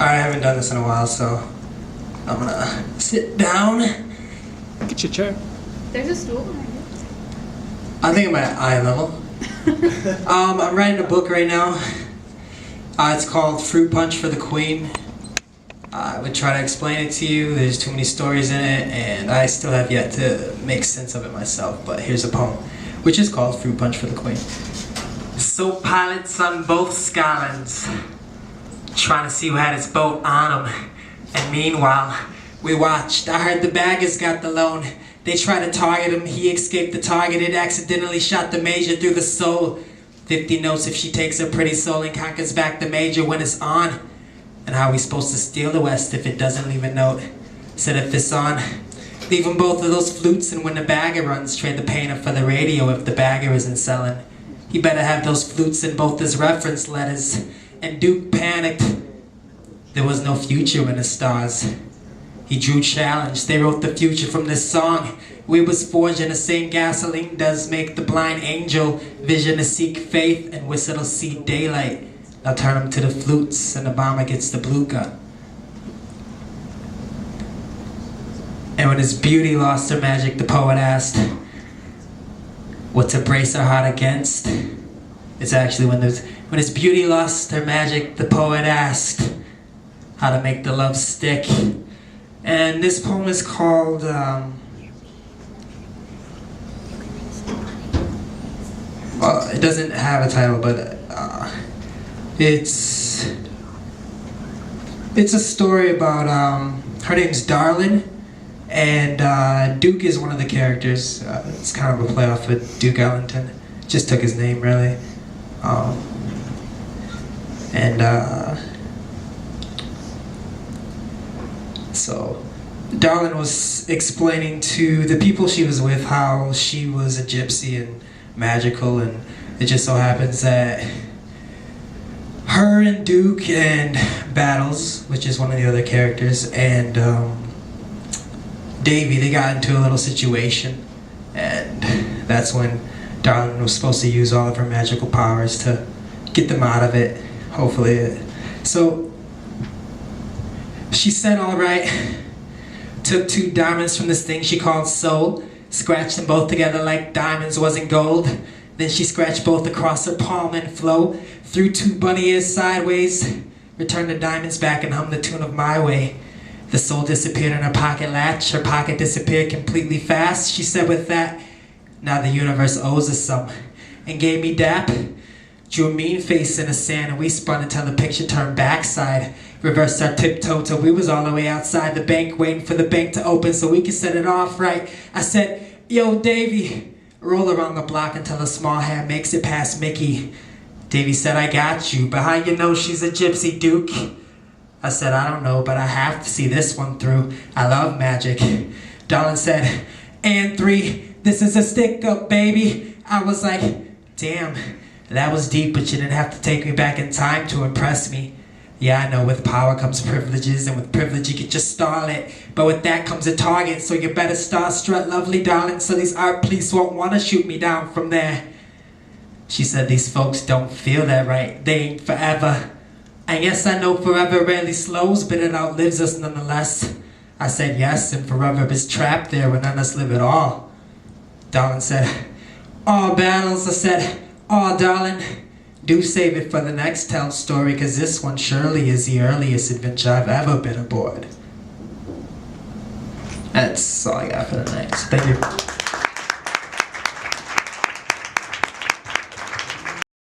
Alright, I haven't done this in a while, so I'm gonna sit down. Get your chair. There's a stool behind you. I think I'm at eye level. I'm writing a book right now. It's called Fruit Punch for the Queen. I would try to explain it to you. There's too many stories in it, and I still have yet to make sense of it myself. But here's a poem, which is called Fruit Punch for the Queen. So pilots on both Skylands, trying to see who had his boat on them. And meanwhile, we watched. I heard the baggers got the loan. They tried to target him. He escaped the target. It accidentally shot the major through the soul. 50 notes if she takes her pretty soul and conquers back the major when it's on. And how are we supposed to steal the West if it doesn't leave a note? Said if it's on, leave them both of those flutes, and when the bagger runs, trade the painter for the radio if the bagger isn't selling. He better have those flutes in both his reference letters. And Duke panicked. There was no future in the stars. He drew challenge. They wrote the future from this song. We was forged in the same gasoline does make the blind angel vision to seek faith, and whistle to see daylight. Now turn him to the flutes, and the bomber gets the blue gun. And when his beauty lost her magic, the poet asked, what to brace her heart against? It's actually when his beauty lost her magic, the poet asked how to make the love stick. And this poem is called it doesn't have a title, but it's a story about her name's Darlin, and Duke is one of the characters. It's kind of a play off with Duke Ellington. Just took his name, really. So Darlin was explaining to the people she was with how she was a gypsy and magical, and it just so happens that her and Duke and Battles, which is one of the other characters, and Davy, they got into a little situation, and that's when Darlin was supposed to use all of her magical powers to get them out of it, hopefully. So she said, all right, took 2 diamonds from this thing she called soul, scratched them both together like diamonds wasn't gold. Then she scratched both across her palm and flow, threw 2 bunny ears sideways, returned the diamonds back and hummed the tune of My Way. The soul disappeared in her pocket latch, her pocket disappeared completely fast. She said with that, now the universe owes us some, and gave me dap. Drew a mean face in the sand, and we spun until the picture turned backside. Reversed our tiptoe till we was all the way outside the bank, waiting for the bank to open so we could set it off right. I said, yo, Davy, roll around the block until a small hand makes it past Mickey. Davy said, I got you, but how you know she's a gypsy, Duke? I said, I don't know, but I have to see this one through. I love magic. Darlin said, and 3, this is a stick-up, baby. I was like, damn, that was deep, but you didn't have to take me back in time to impress me. Yeah, I know, with power comes privileges, and with privilege you get your starlet. But with that comes a target, so you better star strut, lovely darling, so these art police won't want to shoot me down from there. She said, these folks don't feel that right. They ain't forever. And yes, I know forever rarely slows, but it outlives us nonetheless. I said yes, and forever is trapped there when none of us live at all. Darlin said, aw, Battles. I said, aw, darling, do save it for the next tell story, because this one surely is the earliest adventure I've ever been aboard. That's all I got for the night. Thank you.